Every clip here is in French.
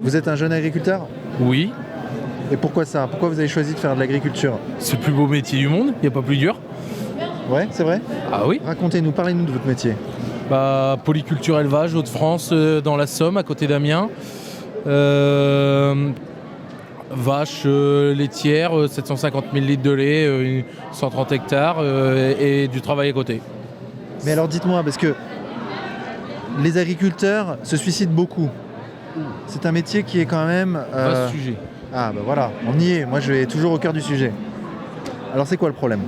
Vous êtes un jeune agriculteur? Oui, Et pourquoi ça? Pourquoi vous avez choisi de faire de l'agriculture? c'est le plus beau métier du monde, il n'y a pas plus dur. Ouais, c'est vrai? Ah oui. Racontez-nous, parlez-nous de votre métier. Polyculture élevage, Hauts-de-France, dans la Somme, à côté d'Amiens. Vaches laitières, 750 000 litres de lait, 130 hectares et du travail à côté. Mais alors dites-moi, parce que les agriculteurs se suicident beaucoup. C'est un métier qui est quand même... Vaste sujet. Ah bah voilà, on y est. Moi je vais toujours au cœur du sujet. Alors c'est quoi le problème?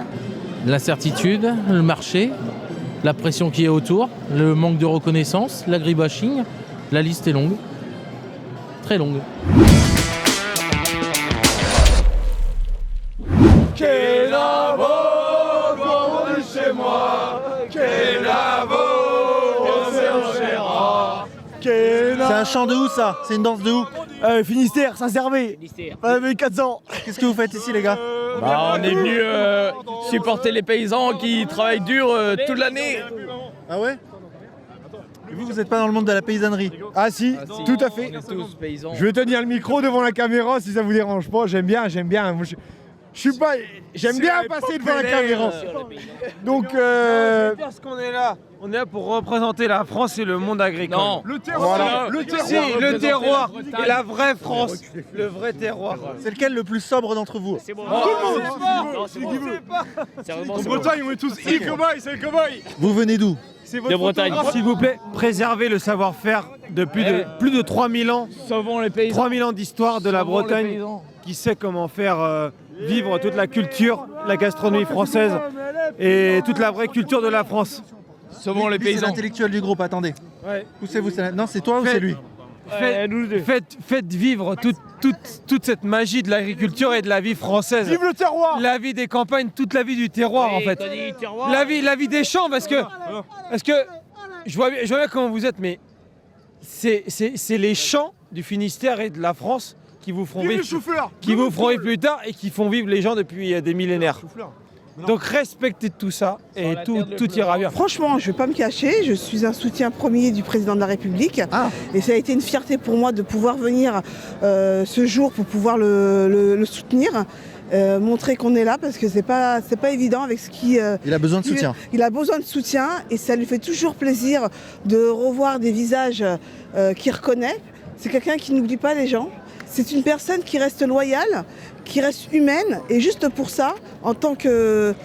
L'incertitude, le marché, la pression qui est autour, le manque de reconnaissance, l'agribashing, la liste est longue. Très longue. C'est un chant de où ça? C'est une danse de où? Finistère, Saint-Servais. 1400. Qu'est-ce que vous faites ici les gars? On est venu supporter les paysans qui travaillent dur toute l'année. Ah ouais? Et vous n'êtes pas dans le monde de la paysannerie? Ah si, tout à fait. On est tous paysans. Je vais tenir le micro devant la caméra si ça vous dérange pas. J'aime bien. Moi, je suis pas. J'aime bien passer devant la caméra. Donc Parce qu'on est là. On est là pour représenter la France et le monde agricole. Non. le terroir. Voilà. Le terroir. Si, le terroir Bretagne. et la vraie France. Le vrai terroir. C'est lequel le plus sobre d'entre vous? C'est bon. Tout le monde. Non, c'est bon. Sérieusement, En c'est bon. Bretagne, on est tous cow-boys, c'est le cow-boy. Vous venez d'où? De Bretagne. S'il vous plaît, préservez le savoir-faire depuis plus de 3000 ans. Sauvons les paysans. 3000 ans d'histoire de la Sauvons les Bretagne paysans. qui sait comment faire vivre toute la culture, la gastronomie française et toute la vraie culture de la France. Sauvons les Lui, c'est paysans. l'intellectuel du groupe, attendez. Ouais. Poussez-vous, non c'est toi ou c'est lui? Faites vivre toute cette magie de l'agriculture et de la vie française. Vive le terroir. La vie des campagnes, toute la vie du terroir en fait. La vie des champs parce que je vois bien comment vous êtes, mais c'est les champs du Finistère et de la France qui vous feront Vive le vivre, chauffeur. qui vous feront vivre plus tard et qui font vivre les gens depuis des millénaires. Donc respectez tout ça et tout ira bien. Franchement, je ne vais pas me cacher, je suis un soutien premier du président de la République. Ah. Et ça a été une fierté pour moi de pouvoir venir ce jour pour pouvoir le soutenir. Montrer qu'on est là parce que c'est pas évident avec ce qui... Il a besoin de soutien. Il a besoin de soutien et ça lui fait toujours plaisir de revoir des visages qu'il reconnaît. C'est quelqu'un qui n'oublie pas les gens. C'est une personne qui reste loyale, qui reste humaine et juste pour ça, en tant que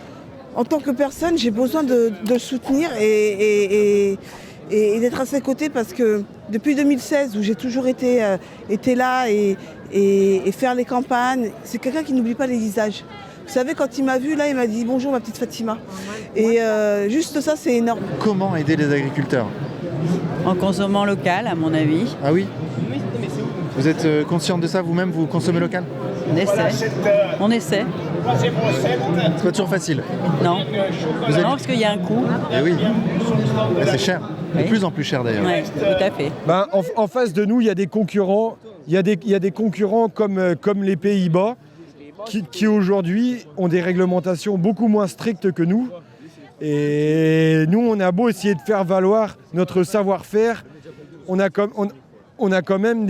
personne, j'ai besoin de le soutenir et d'être à ses côtés parce que depuis 2016 où j'ai toujours été là et faire les campagnes, c'est quelqu'un qui n'oublie pas les visages. Vous savez, quand il m'a vu là, il m'a dit bonjour ma petite Fatima. Et juste ça, c'est énorme. Comment aider les agriculteurs? En consommant local, à mon avis. Ah oui? Vous êtes consciente de ça vous-même? Vous consommez local? On essaie. On essaie. C'est pas toujours facile. Non. Vous avez- Non, parce qu'il y a un coût. Eh oui. Et c'est cher. De Oui. plus en plus cher d'ailleurs. Oui, tout à fait. Ben, en face de nous, il y a des concurrents. Il y a des concurrents comme les Pays-Bas qui aujourd'hui ont des réglementations beaucoup moins strictes que nous. Et nous, on a beau essayer de faire valoir notre savoir-faire, on a quand même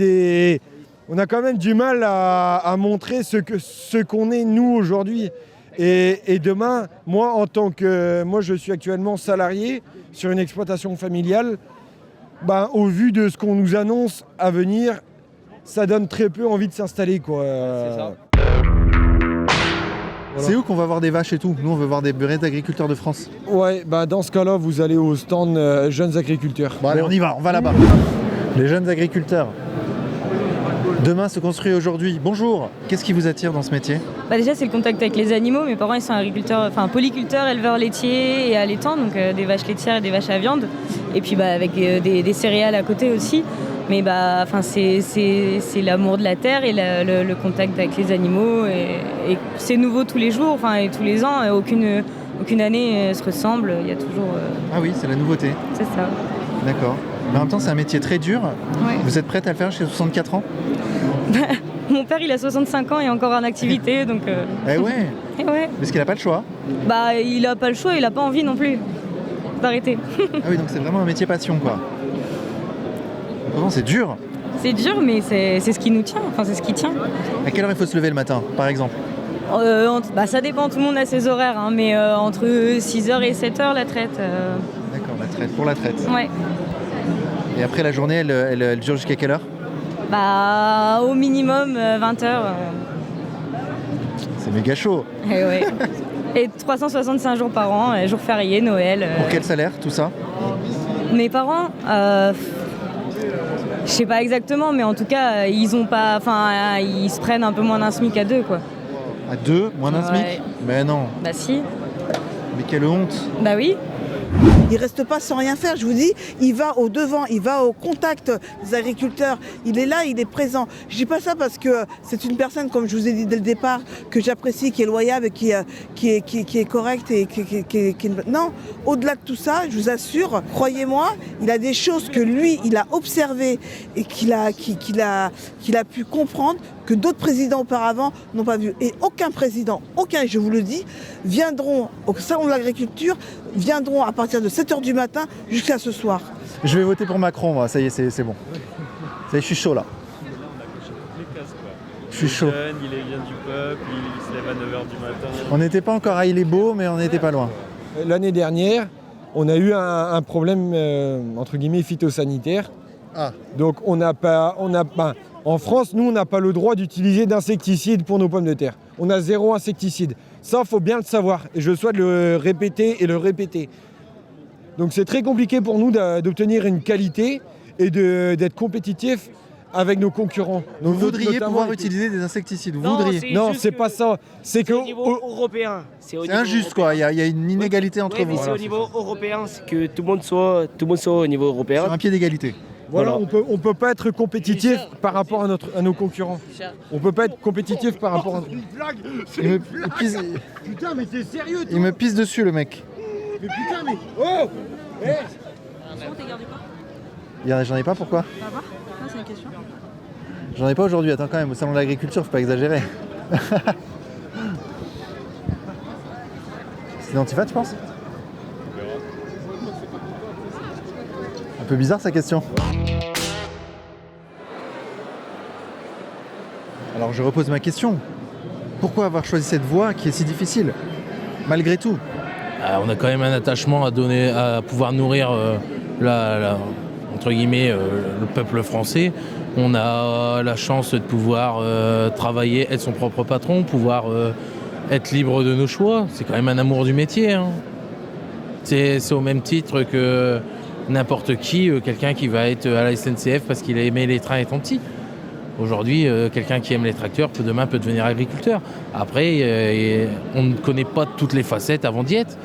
du mal à montrer ce qu'on est nous aujourd'hui. Et demain, moi je suis actuellement salarié sur une exploitation familiale. Ben, au vu de ce qu'on nous annonce à venir, ça donne très peu envie de s'installer, quoi. C'est ça. Voilà. C'est où qu'on va voir des vaches et tout? Nous on veut voir des vrais agriculteurs de France. Ouais, bah dans ce cas-là, vous allez au stand Jeunes Agriculteurs. Bon allez, on y va là-bas. Les jeunes agriculteurs. Demain se construit aujourd'hui. Bonjour, qu'est-ce qui vous attire dans ce métier? Déjà c'est le contact avec les animaux. Mes parents ils sont agriculteurs, polyculteurs, éleveurs laitiers et allaitants, donc des vaches laitières et des vaches à viande. Et puis avec des céréales à côté aussi. Mais c'est l'amour de la terre et le contact avec les animaux. Et c'est nouveau tous les jours, et tous les ans. Aucune année se ressemble. Il y a toujours. Ah oui, c'est la nouveauté. C'est ça. D'accord. Mais en même temps, c'est un métier très dur. Ouais. Vous êtes prête à le faire jusqu'à 64 ans? Mon père il a 65 ans et encore en activité, donc. Eh ouais. Et ouais. Parce qu'il n'a pas le choix. Il a pas le choix, il a pas envie non plus d'arrêter. Ah oui, donc c'est vraiment un métier passion, quoi. Vraiment, c'est dur. C'est dur, mais c'est ce qui nous tient, enfin c'est ce qui tient. À quelle heure il faut se lever le matin, par exemple? Ça dépend, tout le monde a ses horaires, hein, mais entre 6h et 7h la traite. D'accord, la traite, pour la traite. Ouais. Et après la journée, elle dure jusqu'à quelle heure? Bah au minimum 20h. C'est méga chaud. Et, ouais. Et 365 jours par an, jours fériés, Noël. Pour quel salaire, tout ça? Mes parents, je sais pas exactement, mais en tout cas, ils se prennent un peu moins d'un SMIC à 2, quoi. À 2, moins d'un SMIC? Mais non. Bah si. Mais quelle honte. Bah oui. Il reste pas sans rien faire, je vous dis, il va au devant, il va au contact des agriculteurs, il est là, il est présent. Je dis pas ça parce que c'est une personne, comme je vous ai dit dès le départ, que j'apprécie, qui est loyale, qui est correcte et Non, au-delà de tout ça, je vous assure, croyez-moi, il a des choses que lui, il a observées et qu'il a pu comprendre que d'autres présidents auparavant n'ont pas vu. Et aucun président, je vous le dis, viendront au salon de l'agriculture, viendront à partir de 7h du matin jusqu'à ce soir. Je vais voter pour Macron, moi. Ça y est, c'est bon. Ça y est, je suis chaud là. Je suis chaud. Il vient du peuple, il se lève à 9h du matin. On n'était pas encore à Il est beau, mais on n'était pas loin. L'année dernière, on a eu un problème, entre guillemets, phytosanitaire. Ah. Donc en France, nous, on n'a pas le droit d'utiliser d'insecticides pour nos pommes de terre. On a 0 insecticide. Ça, il faut bien le savoir. Et je souhaite le répéter et le répéter. Donc c'est très compliqué pour nous d'obtenir une qualité et d'être compétitif avec nos concurrents. Donc, vous voudriez pouvoir utiliser des insecticides? Vous voudriez? Non, c'est pas ça. C'est au niveau européen. C'est injuste, quoi. Il y a une inégalité entre vous. Mais c'est au niveau européen, c'est que tout le monde soit au niveau européen. Sur un pied d'égalité. Voilà, on peut pas être compétitif par rapport à nos concurrents. On peut pas être compétitif par rapport à... Putain, mais t'es sérieux, toi? Il me pisse dessus, le mec. Mais putain, mais... Oh J'en ai pas, pourquoi? Ça va voir? C'est une question. J'en ai pas aujourd'hui, attends quand même, au salon de l'agriculture, faut pas exagérer. C'est l'antifa, tu penses? Un peu bizarre sa question. Alors je repose ma question. Pourquoi avoir choisi cette voie qui est si difficile, malgré tout? On a quand même un attachement à pouvoir nourrir entre guillemets, le peuple français. On a la chance de pouvoir travailler, être son propre patron, pouvoir être libre de nos choix. C'est quand même un amour du métier. Hein. C'est au même titre que n'importe qui, quelqu'un qui va être à la SNCF parce qu'il a aimé les trains étant petit. Aujourd'hui, quelqu'un qui aime les tracteurs demain peut devenir agriculteur. Après, on ne connaît pas toutes les facettes avant d'y être.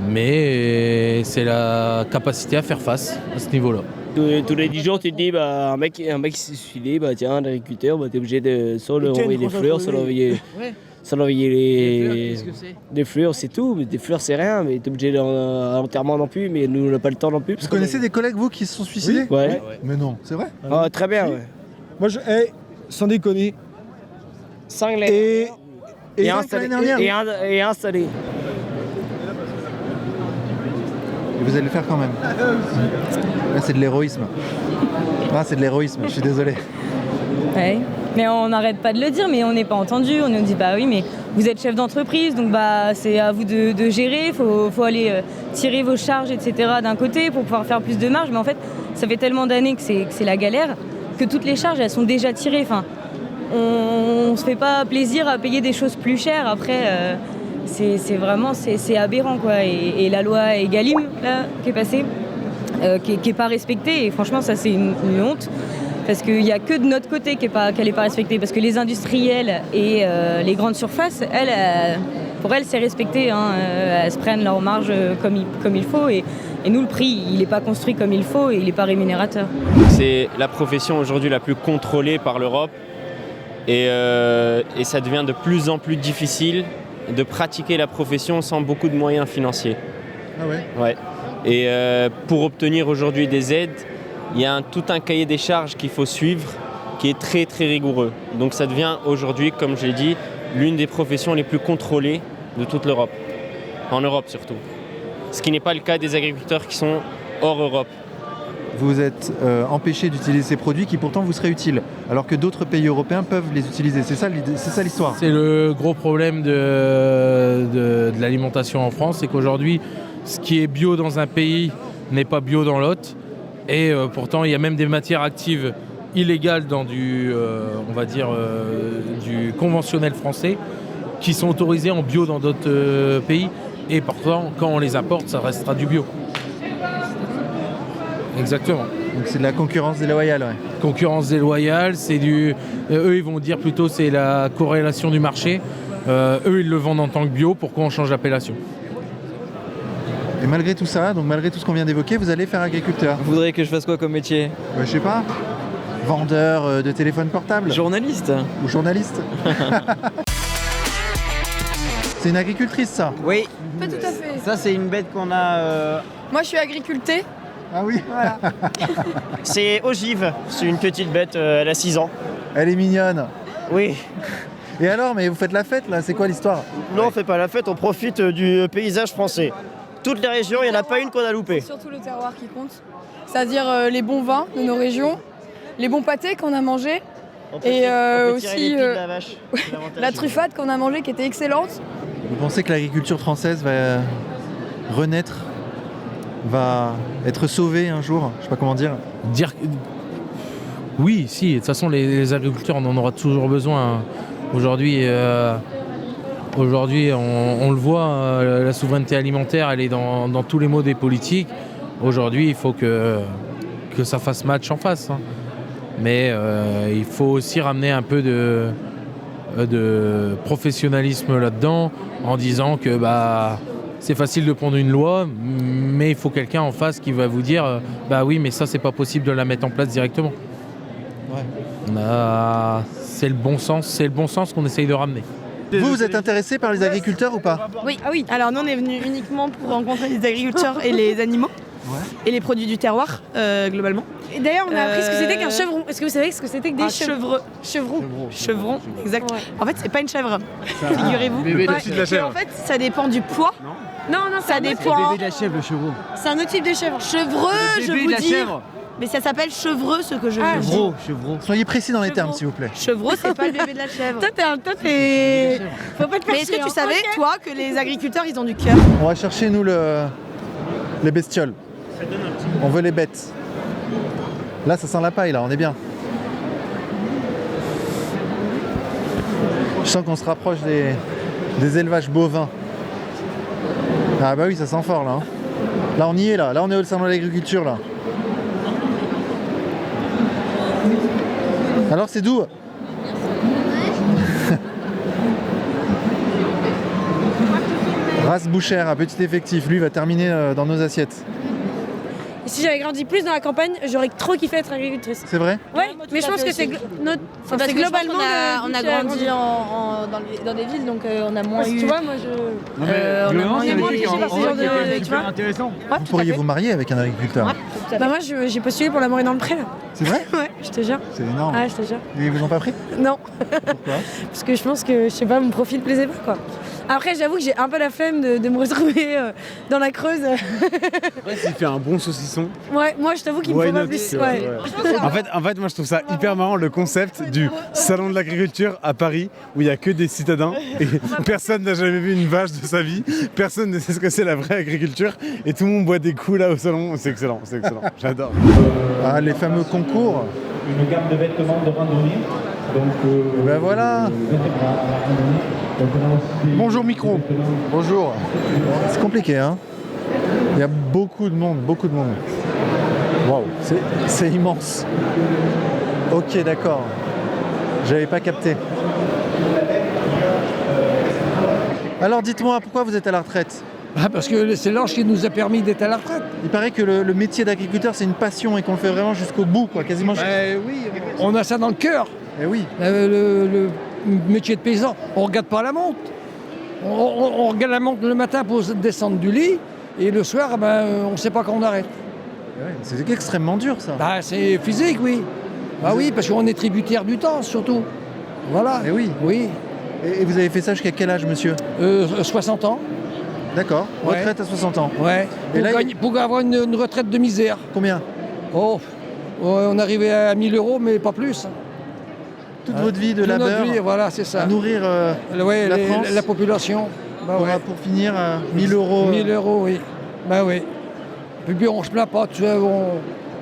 Mais c'est la capacité à faire face à ce niveau-là. Tous les 10 jours, tu te dis, un mec qui s'est suicidé, tiens, un agriculteur, t'es obligé de soit leur envoyer des fleurs, soit leur envoyer des fleurs, c'est tout. Mais des fleurs, c'est rien, mais t'es obligé à l'enterrement non plus, mais nous, on n'a pas le temps non plus. Vous connaissez des collègues, vous, qui se sont suicidés? Oui. Ouais. Mais non, c'est vrai? Ah, très bien, ouais. Moi, sans déconner. 5 l'année et installé. Et vous allez le faire quand même. Là, c'est de l'héroïsme. Ah, c'est de l'héroïsme, je suis désolé. Ouais. Mais on n'arrête pas de le dire, mais on n'est pas entendu. On nous dit, bah oui, mais vous êtes chef d'entreprise, donc c'est à vous de gérer. Faut aller tirer vos charges, etc. d'un côté pour pouvoir faire plus de marge. Mais en fait, ça fait tellement d'années que c'est la galère que toutes les charges, elles sont déjà tirées. Enfin, on se fait pas plaisir à payer des choses plus chères. Après, c'est vraiment aberrant, quoi. Et la loi Egalim, là, qui est passée, qui est pas respectée. Et franchement, ça, c'est une honte. Parce qu'il n'y a que de notre côté qu'elle n'est pas respectée. Parce que les industriels et les grandes surfaces, pour elles, c'est respecté. Hein. Elles se prennent leur marge comme il faut. Et nous, le prix, il n'est pas construit comme il faut et il n'est pas rémunérateur. C'est la profession aujourd'hui la plus contrôlée par l'Europe. Et ça devient de plus en plus difficile de pratiquer la profession sans beaucoup de moyens financiers. Ah ouais? Ouais. Et pour obtenir aujourd'hui des aides, il y a tout un cahier des charges qu'il faut suivre qui est très très rigoureux. Donc ça devient aujourd'hui, comme je l'ai dit, l'une des professions les plus contrôlées de toute l'Europe. En Europe surtout. Ce qui n'est pas le cas des agriculteurs qui sont hors Europe. vous êtes empêché d'utiliser ces produits qui pourtant vous seraient utiles, alors que d'autres pays européens peuvent les utiliser. C'est ça l'histoire. C'est le gros problème de l'alimentation en France, c'est qu'aujourd'hui, ce qui est bio dans un pays n'est pas bio dans l'autre. Et pourtant, il y a même des matières actives illégales dans du conventionnel français qui sont autorisées en bio dans d'autres pays. Et pourtant, quand on les importe, ça restera du bio. Exactement. Donc c'est de la concurrence déloyale, ouais. Concurrence déloyale, eux ils vont dire plutôt c'est la corrélation du marché. Eux ils le vendent en tant que bio, pourquoi on change d'appellation? Et malgré tout ça, donc malgré tout ce qu'on vient d'évoquer, vous allez faire agriculteur? Vous voudriez que je fasse quoi comme métier? Je sais pas. Vendeur de téléphone portable? Journaliste. Ou journaliste? C'est une agricultrice, ça? Oui. Pas tout à fait. Ça, c'est une bête qu'on a... Moi, je suis agricultée. Ah oui. Voilà. C'est Ogive, c'est une petite bête, elle a 6 ans. Elle est mignonne. Oui. Et alors, mais vous faites la fête là, c'est quoi l'histoire? Non, on fait pas la fête, on profite du paysage français. Toutes les régions, il n'y en a pas une qu'on a loupée. C'est surtout le terroir qui compte. C'est-à-dire les bons vins de nos régions, les bons pâtés qu'on a mangés. Et aussi la truffade qu'on a mangée qui était excellente. Vous pensez que l'agriculture française va renaître, va être sauvée un jour? Je sais pas comment dire. Oui, si. De toute façon, les agriculteurs, on en aura toujours besoin. Aujourd'hui, on le voit, la souveraineté alimentaire, elle est dans tous les mots des politiques. Aujourd'hui, il faut que ça fasse match en face. Hein. Mais il faut aussi ramener un peu de professionnalisme là-dedans, en disant que c'est facile de prendre une loi, mais il faut quelqu'un en face qui va vous dire oui, mais ça, c'est pas possible de la mettre en place directement. Ouais. C'est le bon sens qu'on essaye de ramener. Vous êtes intéressé par les agriculteurs ou pas? Oui. Ah oui. Alors nous on est venus uniquement pour rencontrer les agriculteurs et les animaux et les produits du terroir globalement. Et d'ailleurs on a appris ce que c'était qu'un chevron. Est-ce que vous savez ce que c'était que des chevrons, exact. Ouais. En fait c'est pas une chèvre, figurez-vous. Bébé de la chèvre. En fait ça dépend du poids. Non, ça dépend. Le bébé de la chèvre, le chevreau. C'est un autre type de chèvre. Chevreux, je vous dis. Mais ça s'appelle chevreux ce que je veux dire. Chevreau. Soyez précis dans les termes s'il vous plaît. Chevreux c'est pas le bébé de la chèvre. Toi t'es... Faut pas te Mais est-ce que tu savais toi que les agriculteurs ils ont du cœur? On va chercher nous les bestioles. On veut les bêtes. Là ça sent la paille là, on est bien. Je sens qu'on se rapproche des élevages bovins. Ah bah oui ça sent fort là. Hein. Là on y est là on est au salon de l'agriculture là. Alors c'est d'où? Race bouchère à petit effectif, lui va terminer dans nos assiettes. Et si j'avais grandi plus dans la campagne, j'aurais trop kiffé être agricultrice. C'est vrai? Ouais, mais je pense que c'est globalement on a grandi dans des villes donc on a moins eu. Tu vois, moi je. On a moins eu intéressant. Vous pourriez vous marier avec un agriculteur? Moi j'ai postulé pour l'amour est dans le pré là. C'est vrai? Ouais, je te jure. C'est énorme. Ah, je te jure. Et ils vous ont pas pris? Non. Pourquoi? Parce que je pense que, je sais pas, mon profil plaisait pas quoi. Après j'avoue que j'ai un peu la flemme de me retrouver dans la Creuse. Ouais, s'il fait un bon saucisson. Ouais, moi je t'avoue qu'il me faut pas plus. Ouais. En fait, moi je trouve ça hyper marrant le concept du salon de l'agriculture à Paris où il n'y a que des citadins et personne n'a jamais vu une vache de sa vie, personne ne sait ce que c'est la vraie agriculture et tout le monde boit des coups là au salon. C'est excellent, j'adore. Ah, les fameux concours. Une gamme de vêtements de randonnée. Ben voilà. Bonjour micro. Bonjour. C'est compliqué hein. Il y a beaucoup de monde. Waouh, c'est immense. Ok d'accord. J'avais pas capté. Alors dites-moi, pourquoi vous êtes à la retraite? Parce que c'est l'âge qui nous a permis d'être à la retraite. Il paraît que le métier d'agriculteur c'est une passion et qu'on le fait vraiment jusqu'au bout, quoi, quasiment. Oui, on a ça dans le cœur. Eh oui. Le métier de paysan, on regarde pas la montre. On regarde la montre le matin pour descendre du lit et le soir, on ne sait pas quand on arrête. Ouais, c'est extrêmement dur ça. C'est physique, oui. Oui, parce qu'on est tributaire du temps surtout. Voilà. Eh oui. Oui. Et vous avez fait ça jusqu'à quel âge, monsieur? 60 ans. D'accord, retraite à 60 ans. Ouais. Pour avoir une retraite de misère. Combien? Oh, on arrivait à 1 000 €, mais pas plus. Toute votre vie de Toute labeur, notre vie, voilà, c'est ça. à nourrir la France, la population. Bah ouais. pour finir à 1 000 €. 1 000 €, oui. Bah oui. Et puis on se plaint pas, tu sais,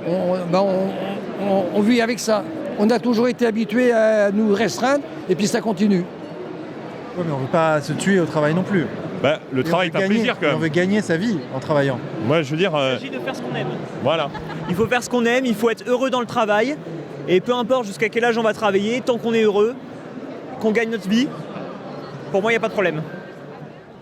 on vit avec ça. On a toujours été habitués à nous restreindre, et puis ça continue. Oui, mais on ne veut pas se tuer au travail non plus. Bah, le travail est un plaisir quand même. On veut gagner sa vie en travaillant. Moi, je veux dire. Il s'agit de faire ce qu'on aime. Voilà. Il faut faire ce qu'on aime, il faut être heureux dans le travail. Et peu importe jusqu'à quel âge on va travailler, tant qu'on est heureux, qu'on gagne notre vie, pour moi, il n'y a pas de problème.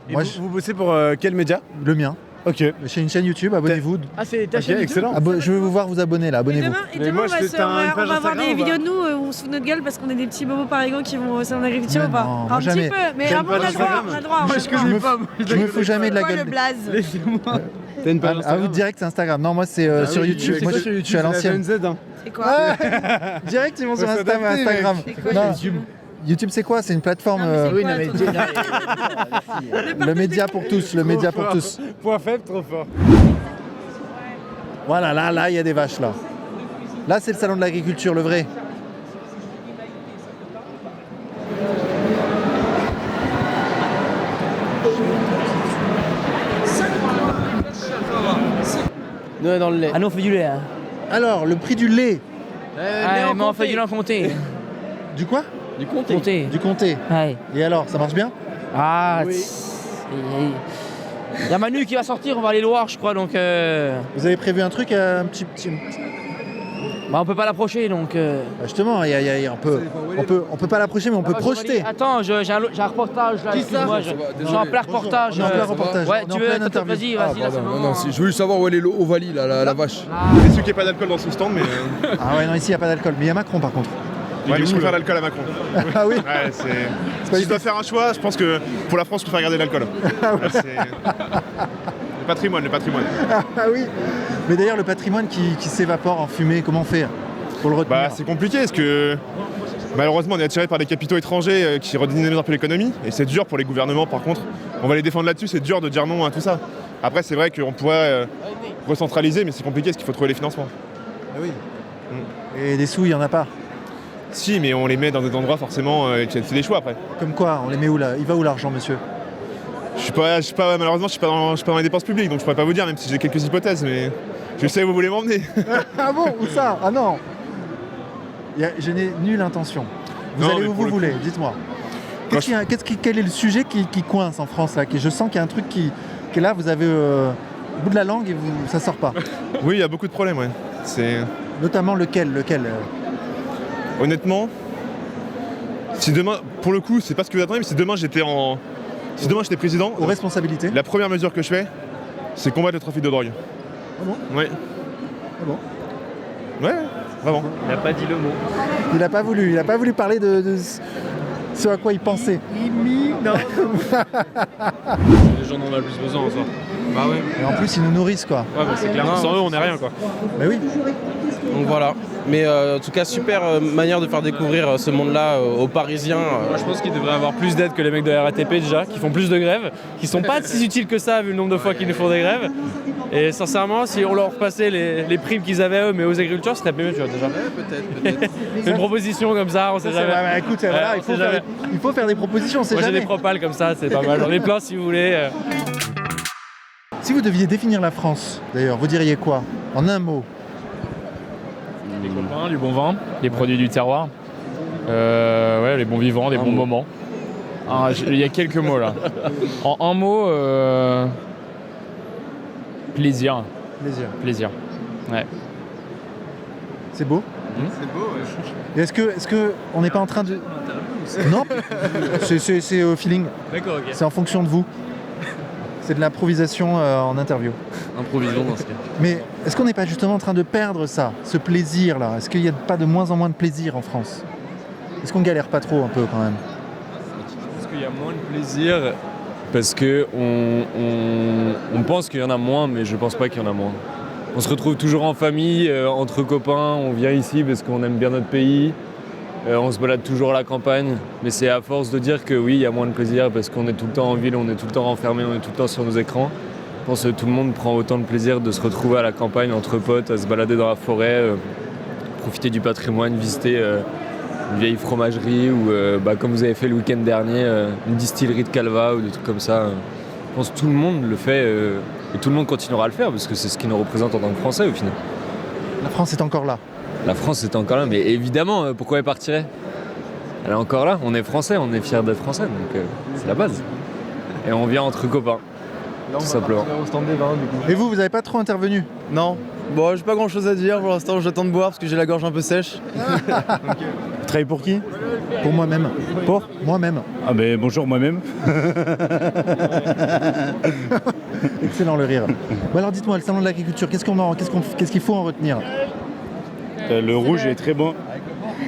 Et vous bossez pour quel média? Le mien. Ok. J'ai une chaîne YouTube, abonnez-vous. Ah, c'est ta chaîne YouTube. Excellent. Je veux vous voir vous abonner là, abonnez-vous. Et demain, on va avoir des vidéos de nous où on se fout de notre gueule parce qu'on est des petits bobos parisiens qui vont au salon d'agriculture ou pas? non, Un jamais. petit peu, mais avant on a le droit. Moi, je connais pas. Je me fous jamais de la Quoi, gueule. le blaze? Laissez-moi. T'as une page Ah, vous direct c'est Instagram. Non, moi c'est sur YouTube. Moi je suis à l'ancienne. C'est quoi? Direct ils vont sur Instagram. Non, YouTube c'est quoi? C'est une plateforme. Le média pour tous, le média pour tous. Point faible, trop fort. Voilà, là il y a des vaches là. Là c'est le salon de l'agriculture, le vrai. Nous, dans le lait. Ah, nous, on fait du lait. Hein. Alors, le prix du lait. Mais on fait du lait comté. Du quoi? Du comté. Du comté. Ouais. Et alors, ça marche bien? Ah, oui. Il y a Manu qui va sortir, on va aller le voir, je crois, donc... Vous avez prévu un truc, un petit... Bah, on peut pas l'approcher, donc... Justement, on peut pas l'approcher, mais on peut projeter. Attends, j'ai un reportage, là. Qui ça? Moi, je suis en plein reportage. On est en plein reportage. Ouais, On est tu en pleine veux... interview. Vas-y, là, c'est bon. Non, je voulais savoir où elle est l'Ovalie, la vache. C'est sûr qu'il n'y a pas d'alcool dans ce stand, mais. Ah ouais, non, ici il n'y a pas d'alcool. Mais il y a Macron par contre. Ouais, mais je préfère l'alcool à Macron. Ah oui? Ouais, c'est. Si je dois faire un choix, je pense que pour la France, je préfère garder l'alcool. Le patrimoine. Ah oui. Mais d'ailleurs, le patrimoine qui s'évapore en fumée, comment on fait pour le retenir? Bah, c'est compliqué parce que malheureusement, on est attiré par des capitaux étrangers qui redynamisent un peu l'économie. Et c'est dur pour les gouvernements, par contre. On va les défendre là-dessus, c'est dur de dire non à tout ça. Après, c'est vrai qu'on pourrait recentraliser, mais c'est compliqué parce qu'il faut trouver les financements. Ah oui. Et des sous, il n'y en a pas? Si, mais on les met dans des endroits forcément qui c'est des choix après. Comme quoi? On les met où là? Il va où l'argent, monsieur? Malheureusement, je suis pas dans les dépenses publiques, donc je pourrais pas vous dire, même si j'ai quelques hypothèses, mais je sais où vous voulez m'emmener. Ah bon? Où ça? Ah non! Je n'ai nulle intention. Vous allez où vous voulez, dites-moi. Quel est le sujet qui coince en France là? Je sens qu'il y a un truc qui est là, vous avez au bout de la langue et ça sort pas. Oui, il y a beaucoup de problèmes, ouais. Notamment lequel? Honnêtement, si demain, pour le coup, c'est pas ce que vous attendez, mais si demain j'étais président, aux responsabilités, la première mesure que je fais, c'est combattre le trafic de drogue. Ah bon? Ouais. Ah bon? Ouais, vraiment. Il n'a pas dit le mot. Il a pas voulu parler de ce à quoi il pensait. Non. Les gens en ont le plus besoin en soi. Bah ouais. Et en plus, ils nous nourrissent quoi. Ouais, bah c'est clair. Sans eux, on n'est rien quoi. Bah oui. Donc voilà. Mais en tout cas, super manière de faire découvrir ce monde-là aux Parisiens. Moi, je pense qu'il devrait avoir plus d'aide que les mecs de la RATP déjà, qui font plus de grèves, qui sont pas si utiles que ça vu le nombre de fois qu'ils nous font des grèves. Et sincèrement, si on leur repassait les primes qu'ils avaient eux, mais aux agriculteurs, ce serait mieux, tu vois déjà. Ouais, peut-être. C'est une proposition comme ça, on sait jamais. Bah, écoute, voilà, il faut faire des propositions, c'est Moi, jamais. j'ai des propales comme ça, c'est pas mal. J'en ai plein si vous voulez. Si vous deviez définir la France, d'ailleurs, vous diriez quoi? En un mot? Les copains, du bon vin, les produits du terroir, ouais, les bons vivants, des bons moments. Il y a quelques mots là. En un mot, plaisir. Plaisir. Ouais. C'est beau? C'est beau, ouais. Et est-ce que on n'est pas en train de... Non, c'est au feeling. D'accord, ok. C'est en fonction de vous. C'est de l'improvisation en interview. Improvisons dans ce cas. Mais est-ce qu'on n'est pas justement en train de perdre ça, ce plaisir-là? Est-ce qu'il n'y a pas de moins en moins de plaisir en France? Est-ce qu'on galère pas trop un peu quand même? Est-ce qu'il y a moins de plaisir? Parce que on pense qu'il y en a moins, mais je pense pas qu'il y en a moins. On se retrouve toujours en famille, entre copains, on vient ici parce qu'on aime bien notre pays. On se balade toujours à la campagne, mais c'est à force de dire que oui, il y a moins de plaisir parce qu'on est tout le temps en ville, on est tout le temps renfermé, on est tout le temps sur nos écrans, Je pense que tout le monde prend autant de plaisir de se retrouver à la campagne entre potes, à se balader dans la forêt, profiter du patrimoine, visiter une vieille fromagerie ou comme vous avez fait le week-end dernier, une distillerie de Calva ou des trucs comme ça. Je pense que tout le monde le fait et tout le monde continuera à le faire parce que c'est ce qui nous représente en tant que Français au final. La France est encore là. La France est encore là, mais évidemment, pourquoi elle partirait? Elle est encore là, on est Français, on est fiers d'être Français, donc c'est la base. Et on vient entre copains, tout simplement. Et vous avez pas trop intervenu? Non. Bon, j'ai pas grand chose à dire pour l'instant, j'attends de boire parce que j'ai la gorge un peu sèche. Vous travaillez pour qui? Pour moi-même. Pour moi-même. Ah ben bonjour moi-même. Excellent le rire. Bon alors dites-moi, le salon de l'agriculture, qu'est-ce qu'il faut en retenir? Le rouge est très bon.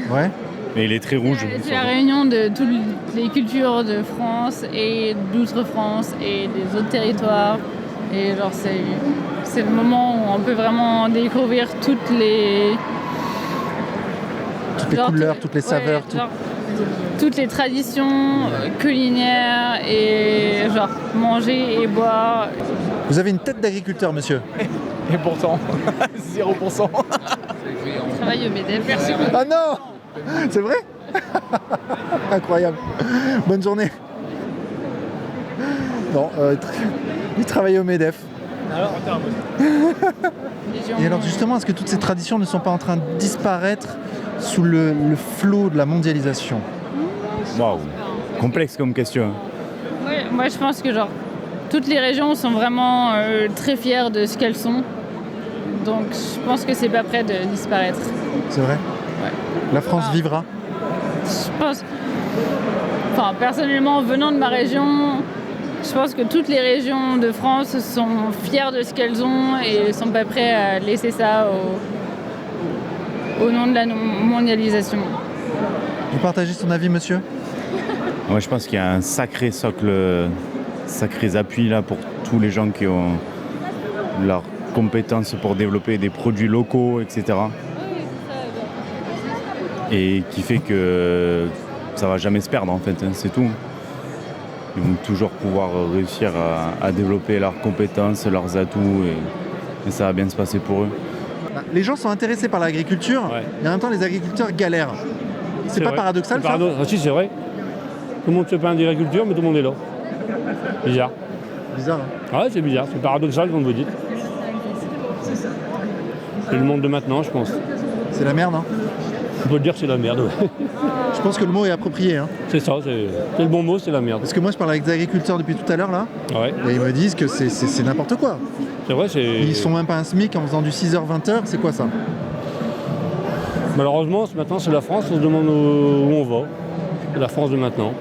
Ouais. Mais il est très rouge. C'est la réunion de toutes les cultures de France et d'outre-France et des autres territoires. Et genre c'est le moment où on peut vraiment découvrir toutes les couleurs, toutes les saveurs, toutes les traditions culinaires et genre manger et boire. Vous avez une tête d'agriculteur, monsieur. Et pourtant, 0%. Je travaille au MEDEF. Merci beaucoup. Ah non! C'est vrai? Incroyable. Bonne journée. Non, il travaille au MEDEF. Et alors justement, est-ce que toutes ces traditions ne sont pas en train de disparaître sous le flot de la mondialisation? Waouh, complexe comme question. Ouais, moi je pense que genre toutes les régions sont vraiment très fières de ce qu'elles sont. Donc je pense que c'est pas prêt de disparaître. C'est vrai? Ouais. La France vivra? Je pense. Enfin, personnellement, venant de ma région, je pense que toutes les régions de France sont fières de ce qu'elles ont et sont pas prêtes à laisser ça au nom de la mondialisation. Vous partagez son avis, monsieur? Moi, je pense qu'il y a un sacré socle, sacrés appuis là pour tous les gens qui ont leurs compétences pour développer des produits locaux, etc. Et qui fait que ça va jamais se perdre en fait, c'est tout. Ils vont toujours pouvoir réussir à développer leurs compétences, leurs atouts et ça va bien se passer pour eux. Les gens sont intéressés par l'agriculture, et en même temps les agriculteurs galèrent. C'est pas vrai. paradoxal ça? Ah, si, c'est vrai. Tout le monde se plaint d'agriculture, mais tout le monde est là. Bizarre. Bizarre. Hein? Ouais, c'est bizarre, c'est paradoxal comme vous dites. C'est le monde de maintenant, je pense. C'est la merde, hein? On peut dire que c'est la merde, ouais. Je pense que le mot est approprié. Hein. C'est ça, c'est le bon mot, c'est la merde. Parce que moi je parle avec des agriculteurs depuis tout à l'heure là, et ils me disent que c'est n'importe quoi. C'est vrai, c'est... Ils sont même pas un SMIC en faisant du 6h-20h, c'est quoi ça? Malheureusement, maintenant c'est la France, on se demande où on va. C'est la France de maintenant.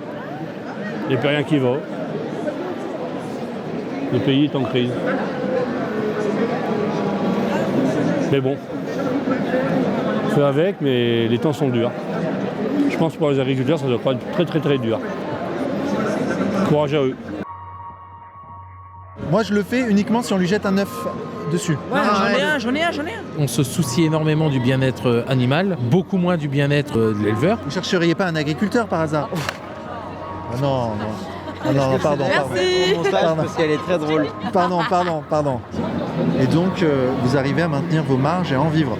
Il n'y a plus rien qui va. Le pays est en crise. Mais bon, on fait avec, mais les temps sont durs. Je pense que pour les agriculteurs, ça doit pas être très très très dur. Courage à eux. Moi je le fais uniquement si on lui jette un œuf dessus. Ouais, j'en ai un. On se soucie énormément du bien-être animal, beaucoup moins du bien-être de l'éleveur. Vous chercheriez pas un agriculteur par hasard? Ah non, non. Ah non, pardon. Merci. Parce qu'elle est très drôle. Pardon. Et donc, vous arrivez à maintenir vos marges et à en vivre?